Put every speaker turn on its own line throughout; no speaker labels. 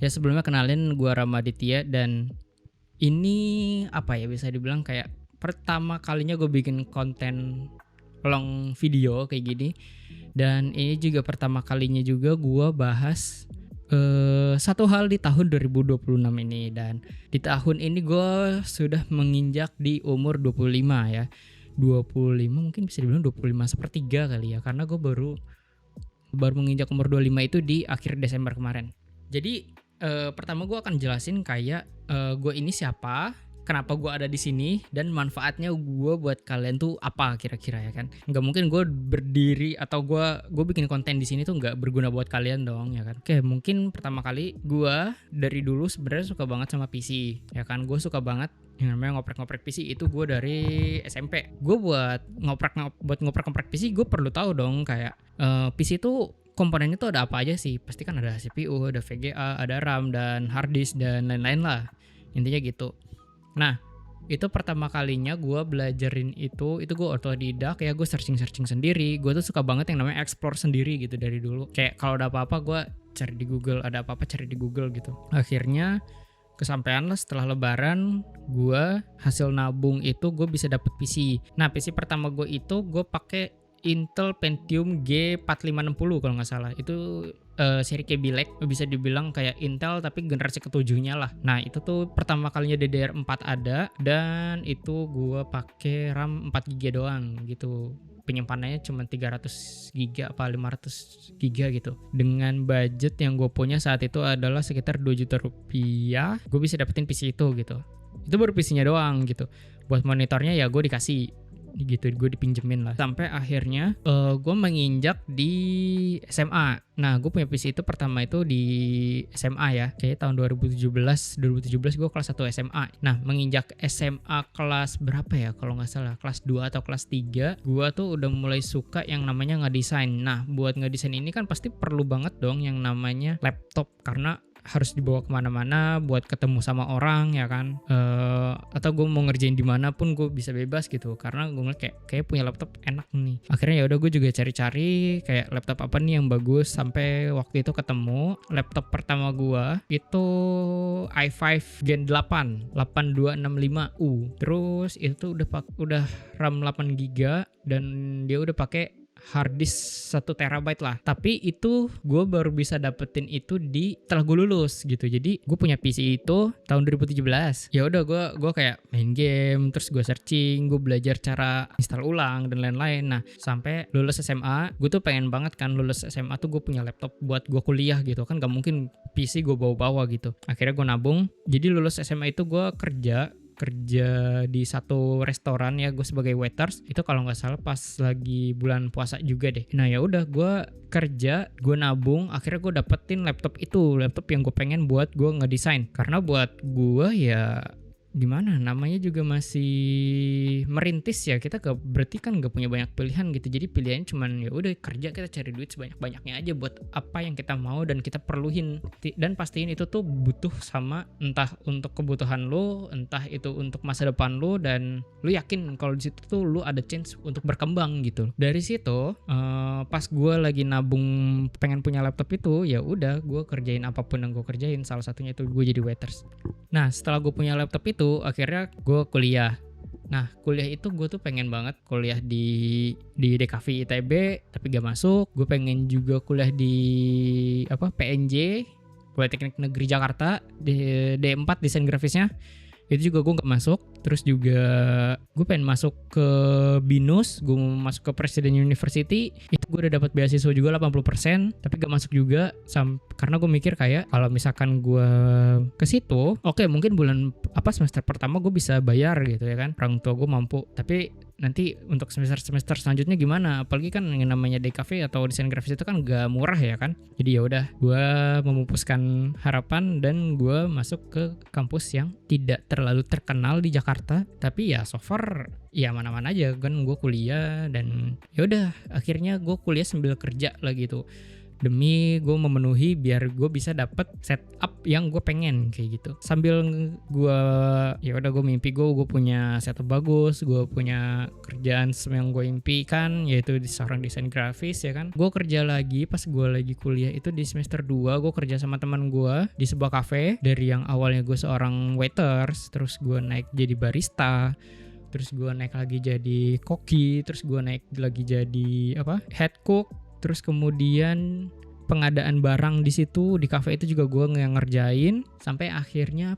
Ya sebelumnya kenalin gue Ramaditya dan ini apa ya bisa dibilang kayak pertama kalinya gue bikin konten long video kayak gini. Dan ini juga pertama kalinya juga gue bahas satu hal di tahun 2026 ini. Dan di tahun ini gue sudah menginjak di umur 25 ya. 25 mungkin bisa dibilang 25 sepertiga kali ya, karena gue baru menginjak umur 25 itu di akhir Desember kemarin. Jadi pertama gue akan jelasin kayak gue ini siapa, kenapa gue ada di sini, dan manfaatnya gue buat kalian tuh apa kira-kira ya kan. Nggak mungkin gue berdiri atau gue bikin konten di sini tuh nggak berguna buat kalian dong ya kan. Oke, mungkin pertama kali gue dari dulu sebenarnya suka banget sama PC ya kan. Gue suka banget yang namanya ngoprek-ngoprek PC itu gue dari SMP. Gue buat ngoprek-ngoprek PC gue perlu tahu dong kayak PC itu komponennya tuh ada apa aja sih? Pasti kan ada CPU, ada VGA, ada RAM, dan hard disk, dan lain-lain lah. Intinya gitu. Nah, itu pertama kalinya gue belajarin itu gue otodidak ya, gue searching sendiri. Gue tuh suka banget yang namanya explore sendiri gitu dari dulu. Kayak kalau ada apa-apa gue cari di Google, ada apa-apa cari di Google gitu. Akhirnya kesampaian lah setelah lebaran, gue hasil nabung itu gue bisa dapet PC. Nah, PC pertama gue itu gue pakai Intel Pentium G4560 kalau nggak salah. Itu seri Kaby Lake, bisa dibilang kayak Intel tapi generasi ketujuhnya lah. Nah itu tuh pertama kalinya DDR4 ada, dan itu gue pakai RAM 4 GB doang gitu. Penyimpanannya cuma 300 GB apa 500 GB gitu. Dengan budget yang gue punya saat itu adalah sekitar 2 juta rupiah, gue bisa dapetin PC itu gitu. Itu baru PC-nya doang gitu. Buat monitornya ya gue dikasih gitu, gue dipinjemin lah sampai akhirnya gue menginjak di SMA. Nah gue punya PC itu pertama itu di SMA ya, kayak tahun 2017 gue kelas 1 SMA. Nah menginjak SMA kelas berapa ya kalau nggak salah, kelas 2 atau kelas 3 gue tuh udah mulai suka yang namanya ngedesain. Nah buat ngedesain ini kan pasti perlu banget dong yang namanya laptop, karena harus dibawa kemana-mana buat ketemu sama orang ya kan, atau gue mau ngerjain di mana pun gue bisa bebas gitu, karena gue ngeliat kayak punya laptop enak nih. Akhirnya ya udah gue juga cari-cari kayak laptop apa nih yang bagus, sampai waktu itu ketemu laptop pertama gue itu i5 Gen 8 8265U. Terus itu udah RAM 8 GB dan dia udah pakai hard disk 1 TB lah. Tapi itu gue baru bisa dapetin itu setelah gue lulus gitu. Jadi gue punya PC itu tahun 2017. Ya udah gue kayak main game, terus gue searching, gue belajar cara install ulang dan lain-lain. Nah sampai lulus SMA, gue tuh pengen banget kan lulus SMA tuh gue punya laptop buat gue kuliah gitu kan. Gak mungkin PC gue bawa-bawa gitu. Akhirnya gue nabung. Jadi lulus SMA itu gue kerja di satu restoran ya, gue sebagai waiters. Itu kalau nggak salah pas lagi bulan puasa juga deh. Nah ya udah gue kerja, gue nabung, akhirnya gue dapetin laptop yang gue pengen buat gue ngedesain. Karena buat gue ya gimana namanya juga masih merintis ya, kita berarti kan gak punya banyak pilihan gitu. Jadi pilihannya cuman ya udah kerja, kita cari duit sebanyak-banyaknya aja buat apa yang kita mau dan kita perluin, dan pastiin itu tuh butuh sama entah untuk kebutuhan lo, entah itu untuk masa depan lo, dan lo yakin kalau di situ tuh lo ada chance untuk berkembang gitu. Dari situ pas gue lagi nabung pengen punya laptop itu, ya udah gue kerjain apapun yang gue kerjain, salah satunya itu gue jadi waiters. Nah setelah gue punya laptop itu akhirnya gue kuliah. Nah kuliah itu gue tuh pengen banget kuliah di DKV ITB tapi gak masuk. Gue pengen juga kuliah di PNJ, Politeknik Negeri Jakarta, D4 desain grafisnya, itu juga gue gak masuk. Terus juga gue pengen masuk ke BINUS, gue mau masuk ke Presiden University, itu gue udah dapat beasiswa juga 80%, tapi gak masuk juga karena gue mikir kayak kalau misalkan gue ke situ, oke, mungkin semester pertama gue bisa bayar gitu ya kan, orang tua gue mampu, tapi nanti untuk semester selanjutnya gimana? Apalagi kan yang namanya DKV atau desain grafis itu kan gak murah ya kan. Jadi ya udah, gue memupuskan harapan dan gue masuk ke kampus yang tidak terlalu terkenal di Jakarta, tapi ya so far ya mana-mana aja kan. Gue kuliah dan ya udah akhirnya gue kuliah sambil kerja lah gitu. demi gue memenuhi biar gue bisa dapet setup yang gue pengen kayak gitu. Sambil gue ya udah gue mimpi gue punya setup bagus, gue punya kerjaan yang gue impikan yaitu di seorang desain grafis ya kan. Gue kerja lagi pas gue lagi kuliah itu di semester 2 gue kerja sama teman gue di sebuah cafe. Dari yang awalnya gue seorang waiters, terus gue naik jadi barista, terus gue naik lagi jadi koki, terus gue naik lagi jadi head cook, terus kemudian pengadaan barang di situ di cafe itu juga gue ngerjain sampai akhirnya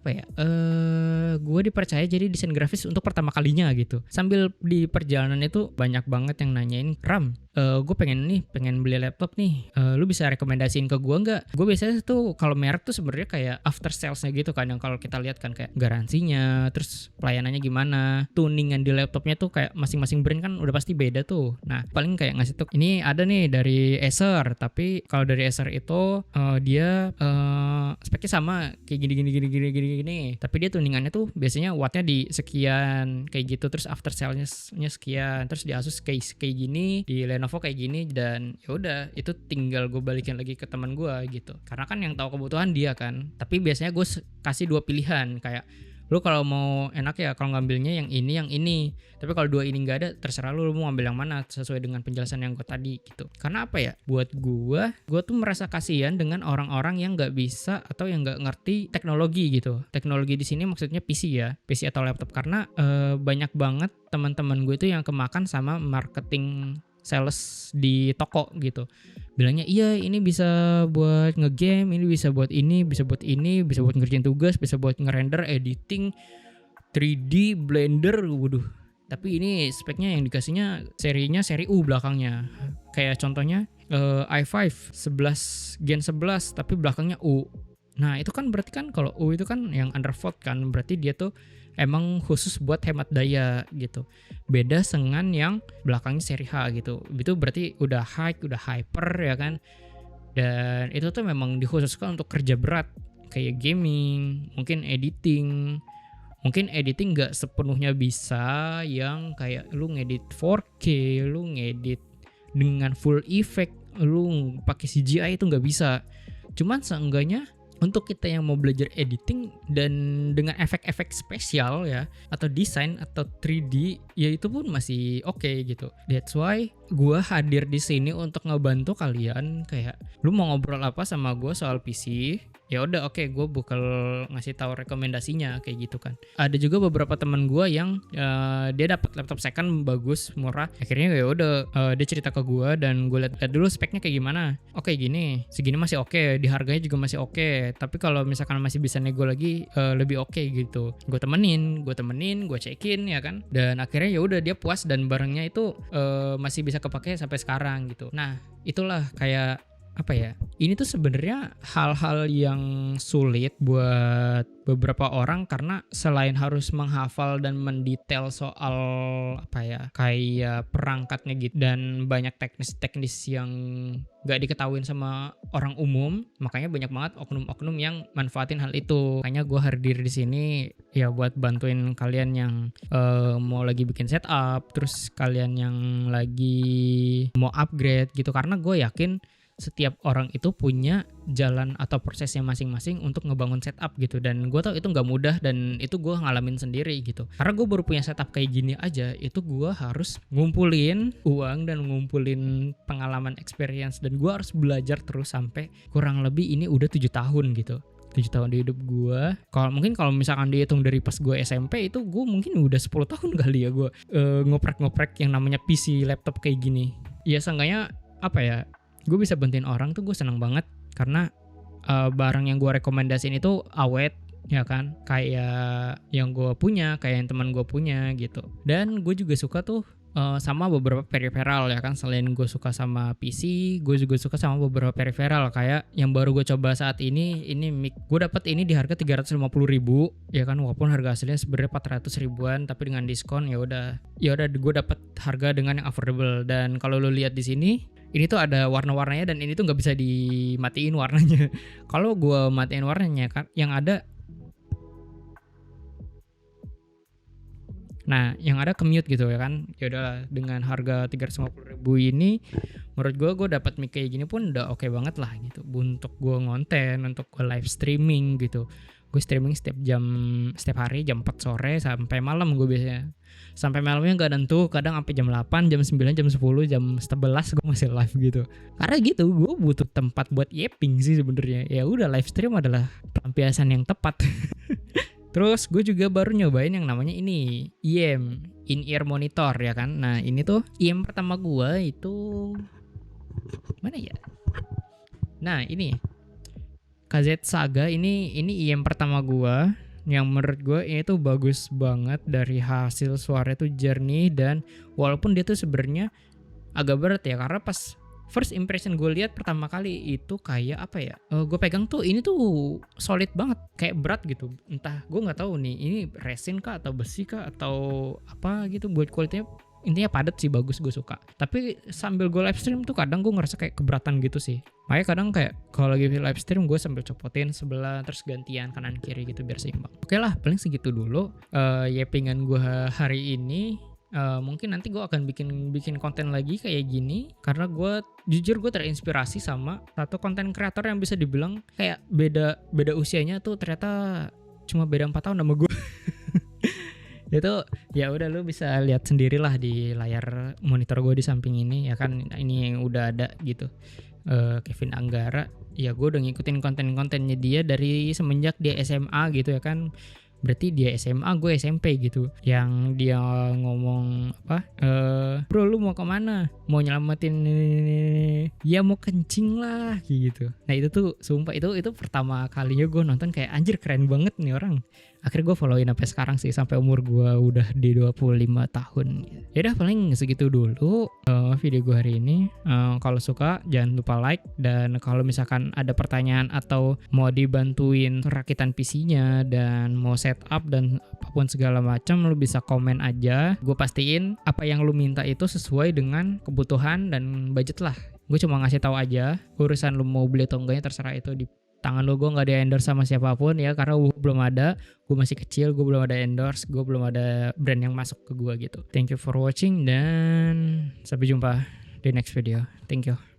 gue dipercaya jadi desain grafis untuk pertama kalinya gitu. Sambil di perjalanan itu banyak banget yang nanyain, Ram, gue pengen beli laptop nih, lu bisa rekomendasiin ke gue nggak? Gue biasanya tuh kalau merek tuh sebenarnya kayak after salesnya gitu kan, yang kalau kita lihat kan kayak garansinya, terus pelayanannya gimana, tuningan di laptopnya tuh kayak masing-masing brand kan udah pasti beda tuh. Nah paling kayak ngasih tuh, ini ada nih dari Acer, tapi kalau dari Acer itu dia speknya sama kayak gini, tapi dia tuningannya tuh biasanya wattnya di sekian kayak gitu, terus after sale-nya sekian, terus di Asus kayak gini, di Lenovo kayak gini, dan ya udah itu tinggal gue balikin lagi ke teman gue gitu, karena kan yang tahu kebutuhan dia kan. Tapi biasanya gue kasih 2 pilihan, kayak lu kalau mau enak ya kalau ngambilnya yang ini, tapi kalau 2 ini nggak ada terserah lu mau ngambil yang mana sesuai dengan penjelasan yang gue tadi gitu. Karena apa ya, buat gue tuh merasa kasihan dengan orang-orang yang nggak bisa atau yang nggak ngerti teknologi gitu. Teknologi di sini maksudnya PC ya, PC atau laptop, karena banyak banget teman-teman gue itu yang kemakan sama marketing sales di toko gitu. Bilangnya iya ini bisa buat ngegame, ini bisa buat ini, bisa buat ini, bisa buat ngerjain tugas, bisa buat ngerender, editing, 3D, Blender, waduh. Tapi ini speknya yang dikasihnya serinya seri U belakangnya. Kayak contohnya i5 11 Gen 11 tapi belakangnya U. Nah itu kan berarti kan kalau U itu kan yang undervolt kan, berarti dia tuh emang khusus buat hemat daya gitu. Beda dengan yang belakangnya seri H gitu. Itu berarti udah high, udah hyper ya kan. Dan itu tuh memang dikhususkan untuk kerja berat kayak gaming, mungkin editing. Mungkin editing gak sepenuhnya bisa yang kayak lu ngedit 4K, lu ngedit dengan full effect, lu pakai CGI itu gak bisa. Cuman seenggaknya untuk kita yang mau belajar editing dan dengan efek-efek spesial ya, atau desain atau 3D, ya itu pun masih oke gitu. That's why gue hadir di sini untuk ngebantu kalian. Kayak lu mau ngobrol apa sama gue soal PC, ya udah oke, gue bakal ngasih tahu rekomendasinya kayak gitu kan. Ada juga beberapa teman gue yang dia dapat laptop second bagus murah, akhirnya ya udah dia cerita ke gue dan gue lihat dulu speknya kayak gimana. Oke gini, segini masih oke, di harganya juga masih oke, tapi kalau misalkan masih bisa nego lagi lebih oke gitu. Gue temenin, gue cekin ya kan, dan akhirnya ya udah dia puas dan barangnya itu masih bisa kepake sampai sekarang gitu. Nah itulah kayak apa ya, ini tuh sebenarnya hal-hal yang sulit buat beberapa orang, karena selain harus menghafal dan mendetail soal apa ya, kayak perangkatnya gitu, dan banyak teknis-teknis yang gak diketahuin sama orang umum, makanya banyak banget oknum-oknum yang manfaatin hal itu. Makanya gue hadir di sini ya buat bantuin kalian yang mau lagi bikin setup, terus kalian yang lagi mau upgrade gitu, karena gue yakin setiap orang itu punya jalan atau prosesnya masing-masing untuk ngebangun setup gitu. Dan gue tau itu gak mudah, dan itu gue ngalamin sendiri gitu. Karena gue baru punya setup kayak gini aja, itu gue harus ngumpulin uang dan ngumpulin pengalaman experience, dan gue harus belajar terus sampai kurang lebih ini udah 7 tahun gitu. 7 tahun di hidup gue. Kalau misalkan dihitung dari pas gue SMP, itu gue mungkin udah 10 tahun kali ya gue ngoprek-ngoprek yang namanya PC laptop kayak gini. Ya seenggaknya apa ya, gue bisa bantuin orang tuh gue seneng banget, karena barang yang gue rekomendasiin itu awet ya kan, kayak yang gue punya, kayak yang teman gue punya gitu. Dan gue juga suka tuh sama beberapa peripheral ya kan. Selain gue suka sama PC, gue juga suka sama beberapa peripheral, kayak yang baru gue coba saat ini mic. Gue dapat ini di harga 350.000 ya kan, walaupun harga aslinya sebenarnya 400 ribuan, tapi dengan diskon ya udah gue dapat harga dengan yang affordable. Dan kalau lo lihat di sini, ini tuh ada warna-warnanya, dan ini tuh nggak bisa dimatiin warnanya. Kalau gue matiin warnanya kan, yang ada Nah, yang ada commute gitu ya kan. Ya udahlah, dengan harga 350.000 ini menurut gue dapat mic kayak gini pun udah oke banget lah gitu. Untuk gue ngonten, untuk gue live streaming gitu. Gue streaming setiap hari jam 4 sore sampai malam gue biasanya. Sampai malamnya nggak tentu, kadang sampai jam 8, jam 9, jam 10, jam 11 gue masih live gitu. Karena gitu, gue butuh tempat buat yapping sih sebenarnya. Ya udah, live stream adalah pelampiasan yang tepat. Terus gue juga baru nyobain yang namanya ini IEM, in-ear monitor ya kan. Nah ini tuh IEM pertama gue itu mana ya? Nah ini KZ Saga, ini IEM pertama gue yang menurut gue ini tuh bagus banget. Dari hasil suara itu jernih, dan walaupun dia tuh sebenarnya agak berat ya, karena pas first impression gue lihat pertama kali itu kayak apa ya, gue pegang tuh ini tuh solid banget, kayak berat gitu. Entah, gue nggak tahu nih ini resin kah atau besi kah atau apa gitu, buat kulitnya intinya padat sih, bagus, gue suka. Tapi sambil gue live stream tuh kadang gue ngerasa kayak keberatan gitu sih. Makanya kadang kayak kalau lagi live stream gue sambil copotin sebelah, terus gantian kanan kiri gitu biar seimbang. Oke lah, paling segitu dulu yappingan gue hari ini. Mungkin nanti gue akan bikin konten lagi kayak gini, karena gue jujur gue terinspirasi sama satu konten kreator yang bisa dibilang kayak beda usianya tuh ternyata cuma beda 4 tahun sama gue. Itu ya udah, lu bisa lihat sendirilah di layar monitor gue di samping ini ya kan. Ini yang udah ada gitu, Kevin Anggara. Ya gue udah ngikutin konten-kontennya dia dari semenjak dia SMA gitu ya kan. Berarti dia SMA, gue SMP gitu. Yang dia ngomong apa, bro lu mau kemana, mau nyelamatin ya mau kencing lah gitu. Nah itu tuh sumpah itu pertama kalinya gue nonton kayak anjir keren banget nih orang. Akhirnya gue followin sampai sekarang sih, sampai umur gue udah di 25 tahun. Ya udah, paling segitu dulu video gue hari ini. Kalau suka jangan lupa like, dan kalau misalkan ada pertanyaan atau mau dibantuin rakitan PC-nya dan mau setup dan apapun segala macam, lu bisa komen aja. Gue pastiin apa yang lu minta itu sesuai dengan kebutuhan dan budget lah. Gue cuma ngasih tahu aja, urusan lu mau beli atau enggaknya terserah, itu di tangan lu. Gue nggak di endorse sama siapapun ya, karena gue belum ada, gue masih kecil, gue belum ada endorse, gue belum ada brand yang masuk ke gue gitu. Thank you for watching, dan sampai jumpa di next video. Thank you.